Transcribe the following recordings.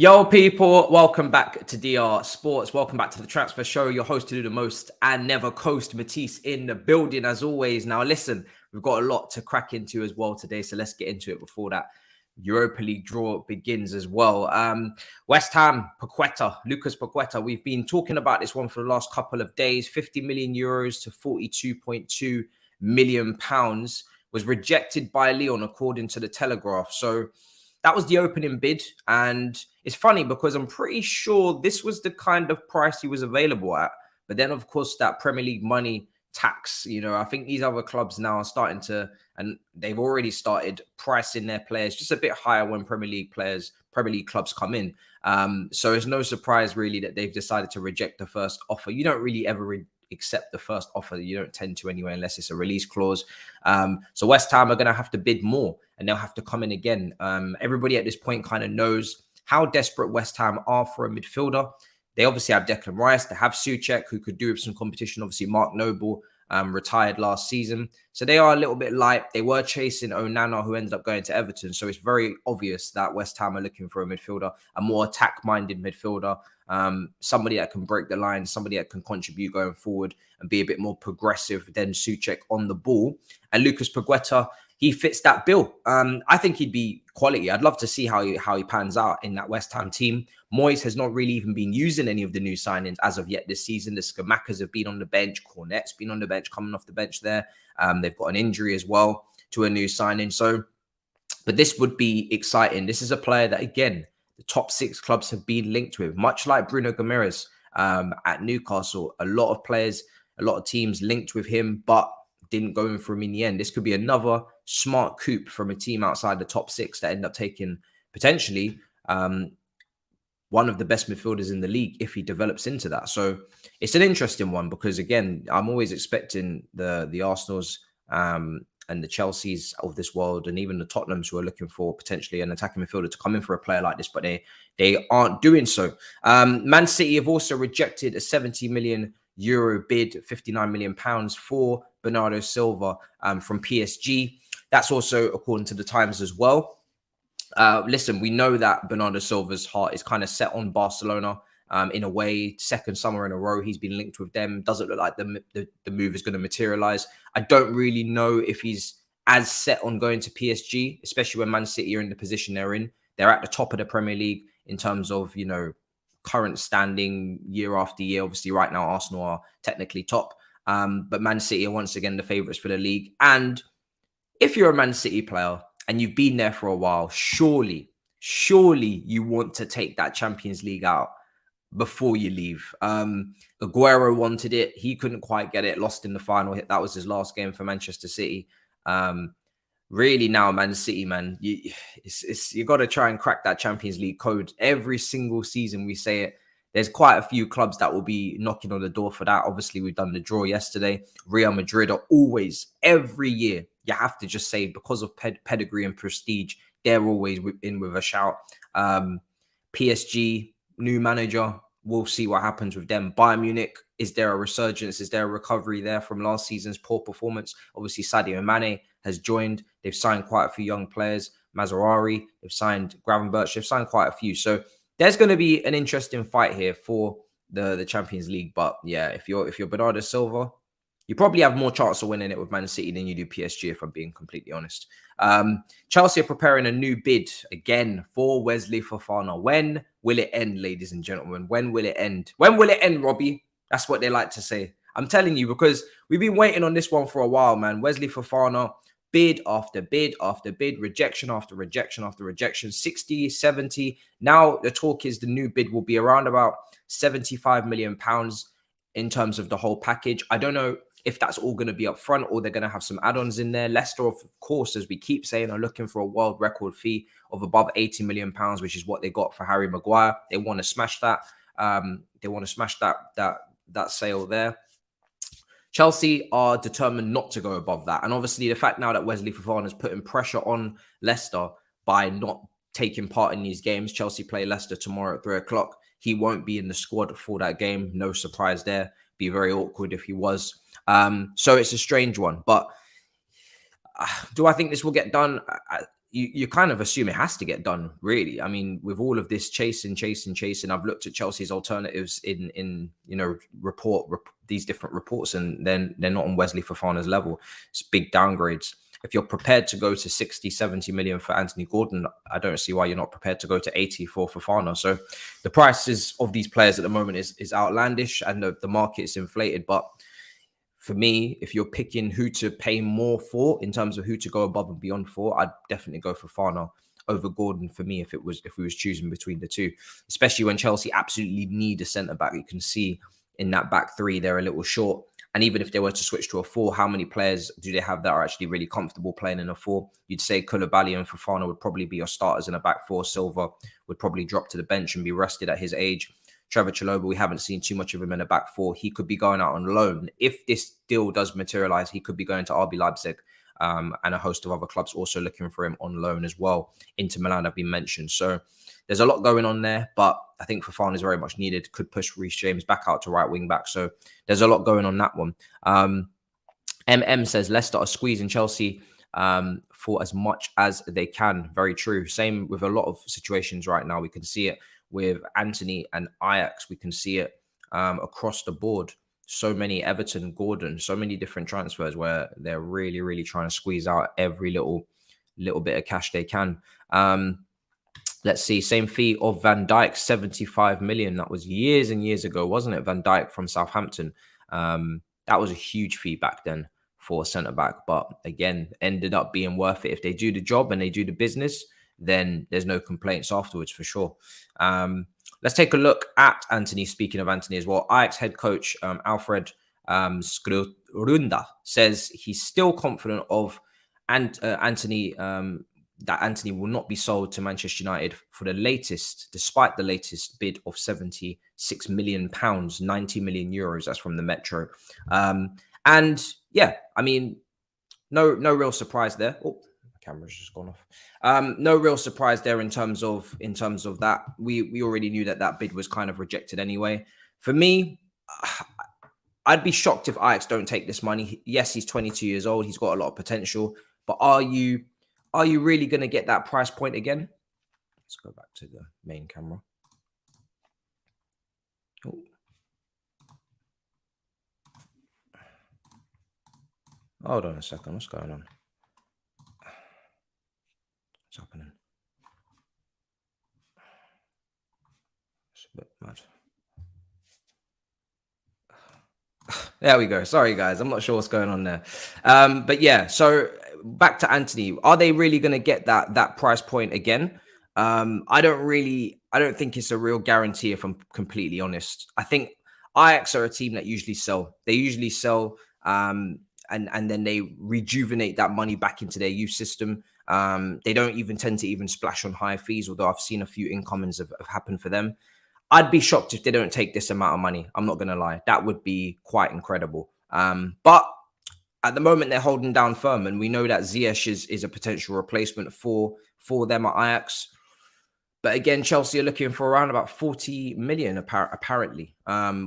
Yo, people, welcome back to DR Sports. Welcome back to the Transfer Show. Your host to do the most and never coast, Matisse in the building as always. Now, listen, we've got a lot to crack into as well today, so let's get into it before that Europa League draw begins as well. West Ham, Paqueta, Lucas Paqueta. We've been talking about this one for the last couple of days. 50 million euros to 42.2 million pounds was rejected by Lyon, according to the Telegraph. So that was the opening bid, and it's funny because I'm pretty sure this was the kind of price he was available at. But then, of course, that Premier League money tax, I think these other clubs now are starting to, and they've already started pricing their players just a bit higher when Premier League clubs come in. So it's no surprise really that they've decided to reject the first offer. You don't really ever accept the first offer. You don't tend to anyway, unless it's a release clause. So West Ham are going to have to bid more, and they'll have to come in again. Everybody at this point kind of knows how desperate West Ham are for a midfielder. They obviously have Declan Rice. They have Souček, who could do with some competition. Obviously, Mark Noble retired last season. So they are a little bit light. They were chasing Onana, who ended up going to Everton. So it's very obvious that West Ham are looking for a midfielder, a more attack-minded midfielder, somebody that can break the line, somebody that can contribute going forward and be a bit more progressive than Souček on the ball. And Lucas Paqueta, he fits that bill. I think he'd be quality. I'd love to see how he pans out in that West Ham team. Moyes has not really even been using any of the new signings as of yet this season. The Scamacas have been on the bench. Cornet's been on the bench, coming off the bench there. They've got an injury as well to a new signing. But this would be exciting. This is a player that, again, the top 6 clubs have been linked with, much like Bruno Guimaraes at Newcastle. A lot of players, a lot of teams linked with him, but didn't go in for him in the end. This could be another smart coup from a team outside the top 6 that end up taking potentially one of the best midfielders in the league if he develops into that. So it's an interesting one because, again, I'm always expecting the Arsenals and the Chelseas of this world, and even the Tottenhams, who are looking for potentially an attacking midfielder to come in for a player like this, but they aren't doing so. Man City have also rejected a 70 million euro bid, 59 million pounds for Bernardo Silva from PSG. That's also according to the Times as well. Listen, we know that Bernardo Silva's heart is kind of set on Barcelona. In a way, second summer in a row, he's been linked with them. Doesn't look like the move is going to materialize. I don't really know if he's as set on going to PSG, especially when Man City are in the position they're in. They're at the top of the Premier League in terms of, current standing year after year. Obviously, right now, Arsenal are technically top. But Man City are once again the favourites for the league. And if you're a Man City player and you've been there for a while, surely you want to take that Champions League out before you leave. Aguero wanted it. He couldn't quite get it. Lost in the final. That was his last game for Manchester City. Really now, Man City, man, you got to try and crack that Champions League code. Every single season we say it. There's quite a few clubs that will be knocking on the door for that. Obviously, we've done the draw yesterday. Real Madrid are always, every year, you have to just say, because of pedigree and prestige, they're always in with a shout. PSG, new manager, we'll see what happens with them. Bayern Munich, is there a resurgence? Is there a recovery there from last season's poor performance? Obviously, Sadio Mane has joined. They've signed quite a few young players. Mazraoui, they've signed Gravenberch. They've signed quite a few. So there's going to be an interesting fight here for the Champions League. But yeah, if you're Bernardo Silva, you probably have more chance of winning it with Man City than you do PSG, if I'm being completely honest. Chelsea are preparing a new bid again for Wesley Fofana. When will it end, ladies and gentlemen? When will it end? When will it end, Robbie? That's what they like to say. I'm telling you, because we've been waiting on this one for a while, man. Wesley Fofana, bid after bid after bid, rejection after rejection after rejection, 60, 70. Now the talk is the new bid will be around about 75 million pounds in terms of the whole package. I don't know if that's all going to be up front or they're going to have some add-ons in there. Leicester, of course, as we keep saying, are looking for a world record fee of above 80 million pounds, which is what they got for Harry Maguire. They want to smash that. They want to smash that sale there. Chelsea are determined not to go above that. And obviously the fact now that Wesley Fofana is putting pressure on Leicester by not taking part in these games. Chelsea play Leicester tomorrow at 3 o'clock. He won't be in the squad for that game. No surprise there. Be very awkward if he was. So it's a strange one. But do I think this will get done? you kind of assume it has to get done, really. I mean, with all of this chasing, I've looked at Chelsea's alternatives in these different reports, and then they're not on Wesley Fofana's level. It's big downgrades. If you're prepared to go to 60, 70 million for Anthony Gordon, I don't see why you're not prepared to go to 80 for Fofana. So the prices of these players at the moment is outlandish, and the market is inflated. But for me, if you're picking who to pay more for in terms of who to go above and beyond for, I'd definitely go for Fofana over Gordon for me if we was choosing between the two, especially when Chelsea absolutely need a centre back. You can see in that back three, they're a little short. And even if they were to switch to a four, how many players do they have that are actually really comfortable playing in a four? You'd say Koulibaly and Fofana would probably be your starters in a back four. Silva would probably drop to the bench and be rested at his age. Trevor Chalobah, we haven't seen too much of him in a back four. He could be going out on loan. If this deal does materialize, he could be going to RB Leipzig, and a host of other clubs also looking for him on loan as well. Inter Milan have been mentioned. So there's a lot going on there, but I think Fofana is very much needed. Could push Reece James back out to right wing back. So there's a lot going on that one. MM says Leicester are squeezing Chelsea for as much as they can. Very true. Same with a lot of situations right now. We can see it with Antony and Ajax. We can see it across the board. So many Everton, Gordon, so many different transfers where they're really, really trying to squeeze out every little bit of cash they can. Let's see, same fee of Van Dijk, 75 million. That was years and years ago, wasn't it? Van Dijk from Southampton. That was a huge fee back then for centre back, but again, ended up being worth it. If they do the job and they do the business, then there's no complaints afterwards for sure. Let's take a look at Antony. Speaking of Antony as well, Ajax head coach Alfred Skrunda says he's still confident of Antony, that Antony will not be sold to Manchester United despite the latest bid of £76 million, 90 million euros. That's from the Metro. And yeah, I mean, no real surprise there. Oh, camera's just gone off. No real surprise there in terms of that. We already knew that bid was kind of rejected anyway. For me, I'd be shocked if Ajax don't take this money. Yes, he's 22 years old. He's got a lot of potential, but are you really going to get that price point again? Let's go back to the main camera. Oh. Hold on a second. What's going on? What's happening? It's a bit mad. There we go. Sorry, guys. I'm not sure what's going on there. But yeah, so back to Antony. Are they really going to get that price point again? I don't think it's a real guarantee, if I'm completely honest. I think Ajax are a team that usually sell. They usually sell and then they rejuvenate that money back into their youth system. They don't even tend to even splash on high fees, although I've seen a few incomings have happened for them. I'd be shocked if they don't take this amount of money. I'm not going to lie. That would be quite incredible. But at the moment, they're holding down firm. And we know that Ziyech is a potential replacement for them at Ajax. But again, Chelsea are looking for around about 40 million, apparently,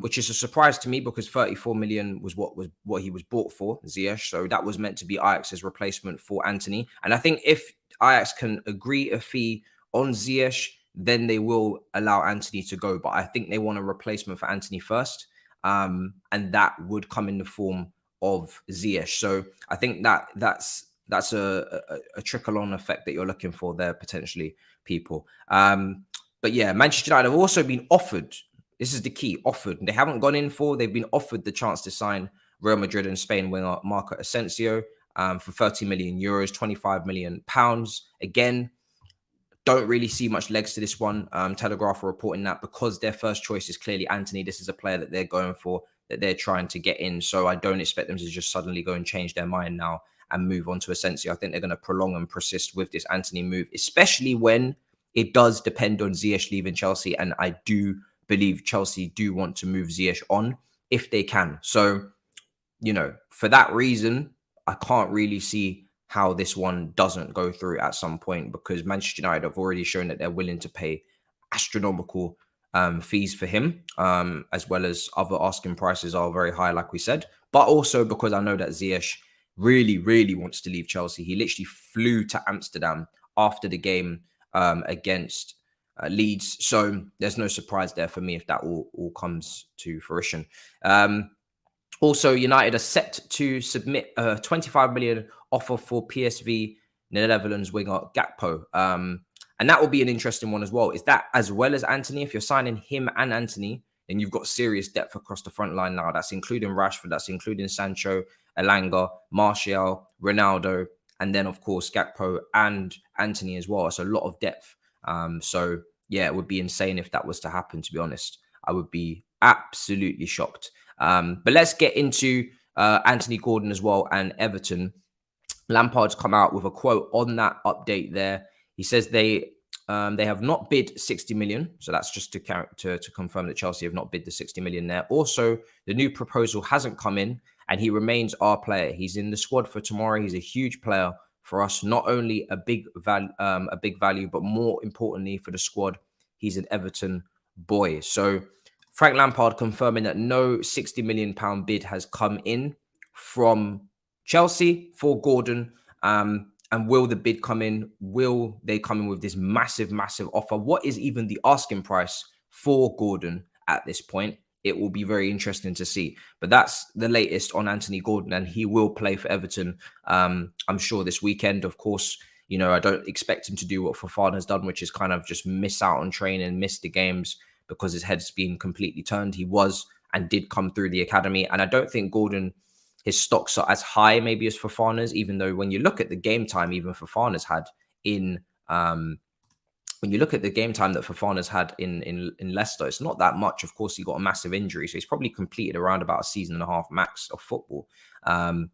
which is a surprise to me because 34 million was what he was bought for, Ziyech. So that was meant to be Ajax's replacement for Antony. And I think if Ajax can agree a fee on Ziyech, then they will allow Antony to go. But I think they want a replacement for Antony first. And that would come in the form of Ziyech. So I think that's a trickle-on effect that you're looking for there, potentially, people. But yeah, Manchester United have also been offered, this is the key, offered. They haven't gone in for, they've been offered the chance to sign Real Madrid and Spain winger Marco Asensio for 30 million euros, 25 million pounds. Again, don't really see much legs to this one. Telegraph are reporting that because their first choice is clearly Antony. This is a player that they're going for, that they're trying to get in. So I don't expect them to just suddenly go and change their mind now and move on to Asensio. I think they're going to prolong and persist with this Antony move, especially when it does depend on Ziyech leaving Chelsea. And I do believe Chelsea do want to move Ziyech on if they can. So, for that reason, I can't really see how this one doesn't go through at some point, because Manchester United have already shown that they're willing to pay astronomical fees for him, as well as other asking prices are very high, like we said. But also because I know that Ziyech really, really wants to leave Chelsea. He literally flew to Amsterdam after the game against Leeds. So there's no surprise there for me if that all comes to fruition. Also, United are set to submit a 25 million offer for PSV Netherlands winger Gakpo. And that will be an interesting one as well. Is that as well as Antony? If you're signing him and Antony, then you've got serious depth across the front line now. That's including Rashford, that's including Sancho, Elanga, Martial, Ronaldo, and then, of course, Gakpo and Antony as well. It's a lot of depth. So, yeah, it would be insane if that was to happen, to be honest. I would be absolutely shocked. But let's get into Anthony Gordon as well and Everton. Lampard's come out with a quote on that update there. He says they have not bid 60 million. So that's just to confirm that Chelsea have not bid the 60 million there. Also, the new proposal hasn't come in and he remains our player. He's in the squad for tomorrow. He's a huge player for us. Not only a big value, but more importantly for the squad, he's an Everton boy. So Frank Lampard confirming that no £60 million bid has come in from Chelsea for Gordon. And will the bid come in? Will they come in with this massive, massive offer? What is even the asking price for Gordon at this point? It will be very interesting to see. But that's the latest on Anthony Gordon, and he will play for Everton, I'm sure, this weekend. Of course, you know, I don't expect him to do what Fofana has done, which is kind of just miss out on training, miss the games because his head's been completely turned. He was and did come through the academy. And I don't think Gordon, his stocks are as high maybe as Fofana's, even though when you look at the game time even Fofana's had in when you look at the game time that Fofana's had in Leicester, it's not that much. Of course, he got a massive injury, so he's probably completed around about a season and a half max of football. And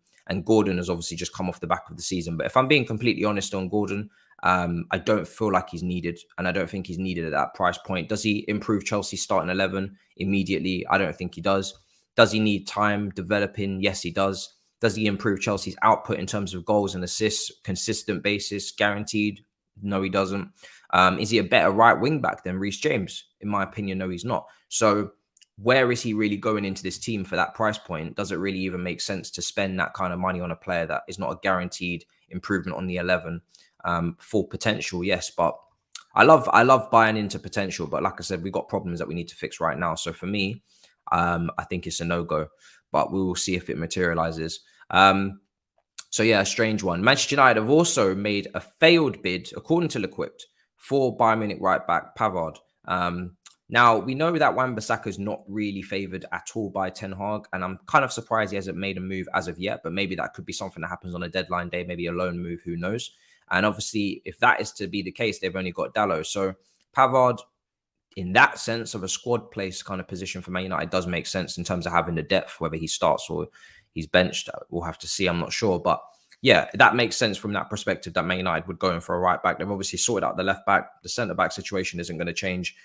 Gordon has obviously just come off the back of the season. But if I'm being completely honest on Gordon, I don't feel like he's needed, and I don't think he's needed at that price point. Does he improve Chelsea's starting 11 immediately? I don't think he does. Does he need time developing? Yes, he does. Does he improve Chelsea's output in terms of goals and assists, consistent basis, guaranteed? No, he doesn't. Is he a better right wing back than Reece James? In my opinion, no, he's not. So where is he really going into this team for that price point? Does it really even make sense to spend that kind of money on a player that is not a guaranteed improvement on the 11? For potential, yes, but I love buying into potential. But like I said, we've got problems that we need to fix right now. So for me, I think it's a no-go, but we will see if it materializes. So yeah, a strange one. Manchester United have also made a failed bid, according to L'Equipped, for Bayern Munich right back Pavard. Now, we know that Wan-Bissaka is not really favoured at all by Ten Hag, and I'm kind of surprised he hasn't made a move as of yet, but maybe that could be something that happens on a deadline day, maybe a loan move, who knows? And obviously, if that is to be the case, they've only got Dalot. So Pavard, in that sense of a squad place kind of position for Man United, does make sense in terms of having the depth. Whether he starts or he's benched, we'll have to see. I'm not sure. But yeah, that makes sense from that perspective that Man United would go in for a right back. They've obviously sorted out the left back. The centre back situation isn't going to change.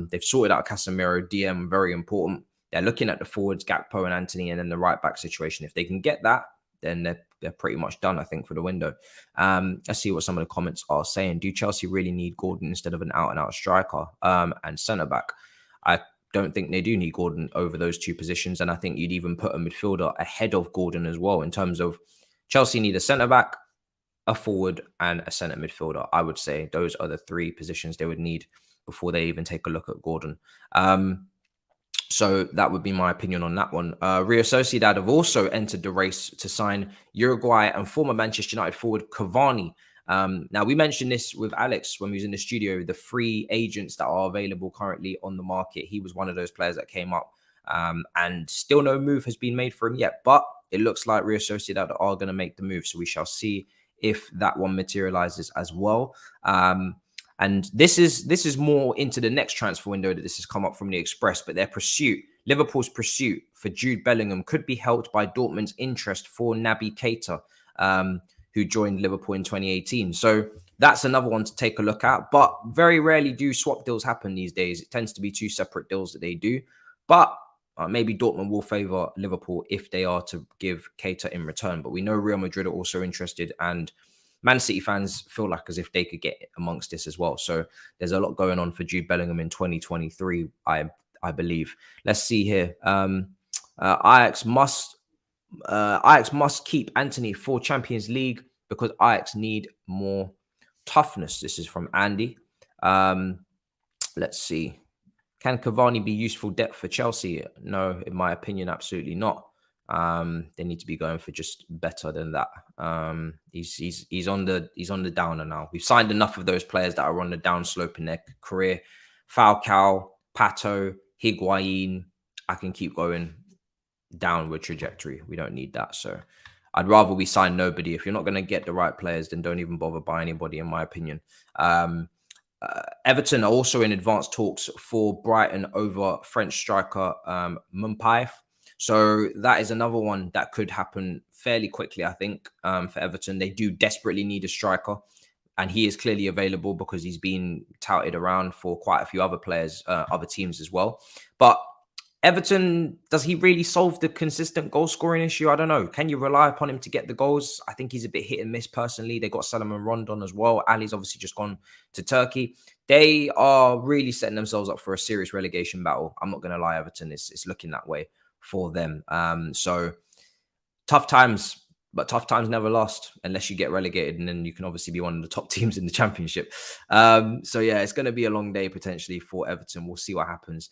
They've sorted out Casemiro, DM, very important. They're looking at the forwards, Gakpo and Antony, and then the right back situation. If they can get that, then they're pretty much done, I think, for the window. Let's see what some of the comments are saying. Do Chelsea really need Gordon instead of an out-and-out striker and centre-back? I don't think they do need Gordon over those two positions, and I think you'd even put a midfielder ahead of Gordon as well in terms of Chelsea need a centre-back, a forward, and a centre midfielder. I would say those are the three positions they would need before they even take a look at Gordon. So that would be my opinion on that one. Real Sociedad have also entered the race to sign Uruguay and former Manchester United forward Cavani. Now, we mentioned this with Alex when we was in the studio, the free agents that are available currently on the market. He was one of those players that came up, and still no move has been made for him yet. But it looks like Real Sociedad are going to make the move. So we shall see if that one materializes as well. And this is more into the next transfer window that this has come up from the Express, but their pursuit, Liverpool's pursuit for Jude Bellingham, could be helped by Dortmund's interest for Naby Keita, who joined Liverpool in 2018. So that's another one to take a look at. But very rarely do swap deals happen these days. It tends to be two separate deals that they do. But maybe Dortmund will favour Liverpool if they are to give Keita in return. But we know Real Madrid are also interested, and Man City fans feel like as if they could get amongst this as well. So there's a lot going on for Jude Bellingham in 2023, I believe. Let's see here. Ajax must keep Antony for Champions League because Ajax need more toughness. This is from Andy. Let's see. Can Cavani be useful depth for Chelsea? No, in my opinion, absolutely not. They need to be going for just better than that. He's on the downer now. We've signed enough of those players that are on the downslope in their career. Falcao, Pato, Higuain. I can keep going downward trajectory. We don't need that. So I'd rather we sign nobody. If you're not going to get the right players, then don't even bother buying anybody, in my opinion. Everton are also in advanced talks for Brighton over French striker Mbappé. So that is another one that could happen fairly quickly, I think, for Everton. They do desperately need a striker, and he is clearly available because he's been touted around for quite a few other players, other teams as well. But Everton, does he really solve the consistent goal scoring issue? I don't know. Can you rely upon him to get the goals? I think he's a bit hit and miss personally. They got Salomon Rondon as well. Ali's obviously just gone to Turkey. They are really setting themselves up for a serious relegation battle. I'm not going to lie, Everton, it's looking that way for them. So tough times, but tough times never last unless you get relegated, and then you can obviously be one of the top teams in the Championship. So yeah, it's going to be a long day potentially for Everton. We'll see what happens.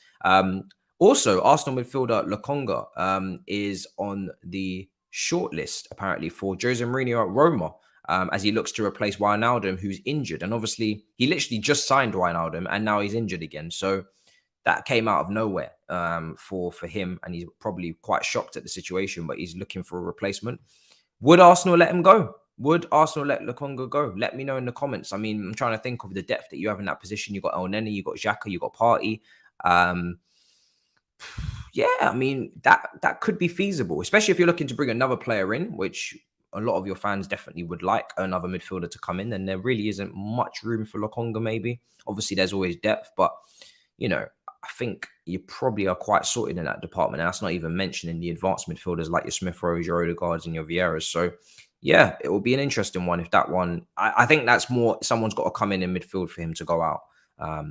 Also, Arsenal midfielder Lokonga is on the shortlist, apparently, for Jose Mourinho at Roma, as he looks to replace Wijnaldum, who's injured. And obviously, he literally just signed Wijnaldum, and now he's injured again. So that came out of nowhere for him, and he's probably quite shocked at the situation, but he's looking for a replacement. Would Arsenal let him go? Would Arsenal let Lokonga go? Let me know in the comments. I mean, I'm trying to think of the depth that you have in that position. You've got El Neni, you've got Xhaka, you've got Partey. Yeah, I mean, that could be feasible, especially if you're looking to bring another player in, which a lot of your fans definitely would like another midfielder to come in. Then there really isn't much room for Lokonga, maybe. Obviously, there's always depth, but, you know, I think you probably are quite sorted in that department. And that's not even mentioning the advanced midfielders like your Smith Rowe, your Odegaards, and your Vieiras. So, yeah, it will be an interesting one if that one. I think that's more someone's got to come in midfield for him to go out.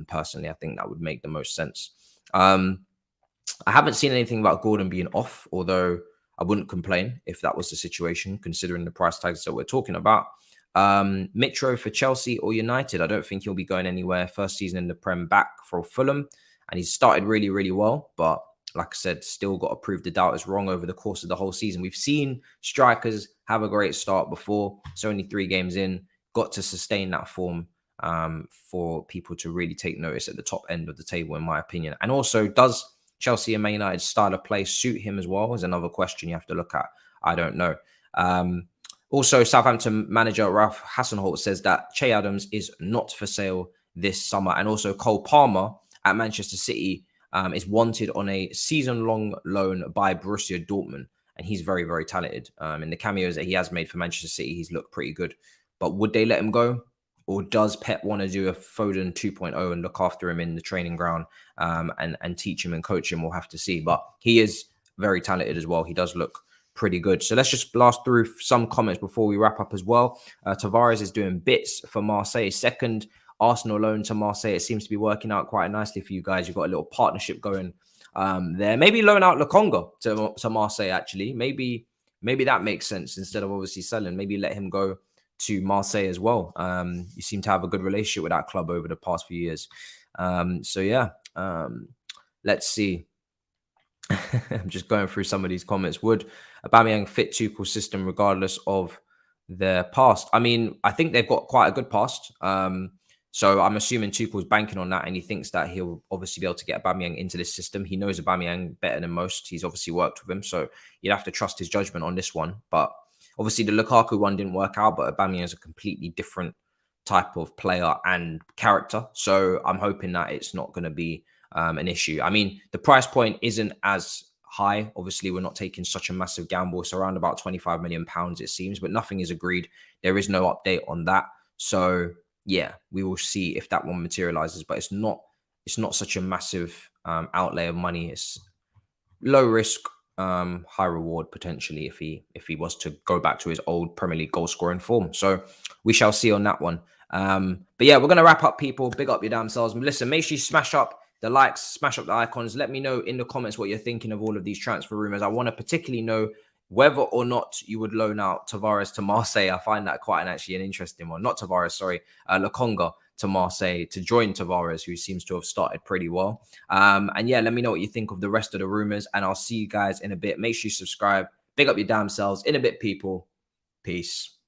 Personally, I think that would make the most sense. I haven't seen anything about Gordon being off, although I wouldn't complain if that was the situation, considering the price tags that we're talking about. Mitro for Chelsea or United. I don't think he'll be going anywhere. First season in the Prem back for Fulham, and he's started really, really well. But like I said, still got to prove the doubters wrong over the course of the whole season. We've seen strikers have a great start before. It's only 3 games in. Got to sustain that form for people to really take notice at the top end of the table, in my opinion. And also, does Chelsea and Man United's style of play suit him as well? Is another question you have to look at. I don't know. Also, Southampton manager Ralph Hasenholt says that Che Adams is not for sale this summer. And also Cole Palmer at Manchester City is wanted on a season-long loan by Borussia Dortmund. And he's very, very talented. In the cameos that he has made for Manchester City, he's looked pretty good. But would they let him go? Or does Pep want to do a Foden 2.0 and look after him in the training ground and teach him and coach him? We'll have to see. But he is very talented as well. He does look pretty good. So let's just blast through some comments before we wrap up as well. Tavares is doing bits for Marseille. Second Arsenal loan to Marseille. It seems to be working out quite nicely for you guys. You've got a little partnership going there. Maybe loan out Lokonga to Marseille, actually. Maybe that makes sense instead of obviously selling. Maybe let him go to Marseille as well. You seem to have a good relationship with that club over the past few years. So yeah, let's see. I'm just going through some of these comments. Would Aubameyang fit Tuchel's system regardless of their past? I mean, I think they've got quite a good past. So I'm assuming Tuchel's banking on that, and he thinks that he'll obviously be able to get Aubameyang into this system. He knows Aubameyang better than most. He's obviously worked with him, so you'd have to trust his judgment on this one. But obviously, the Lukaku one didn't work out, but Aubameyang is a completely different type of player and character. So I'm hoping that it's not going to be an issue. I mean, the price point isn't as high. Obviously, we're not taking such a massive gamble. It's around about £25 million, it seems, but nothing is agreed. There is no update on that. So yeah, we will see if that one materializes, but it's not such a massive outlay of money. It's low risk, high reward potentially if he was to go back to his old Premier League goal scoring form. So we shall see on that one. But yeah, we're going to wrap up, people. Big up your damn selves. Listen, make sure you smash up the likes, smash up the icons. Let me know in the comments what you're thinking of all of these transfer rumors. I want to particularly know whether or not you would loan out Tavares to Marseille. I find that quite actually an interesting one. Not Tavares, sorry, Lokonga to Marseille to join Tavares, who seems to have started pretty well. And yeah, let me know what you think of the rest of the rumors, and I'll see you guys in a bit. Make sure you subscribe. Big up your damn selves. In a bit, people. Peace.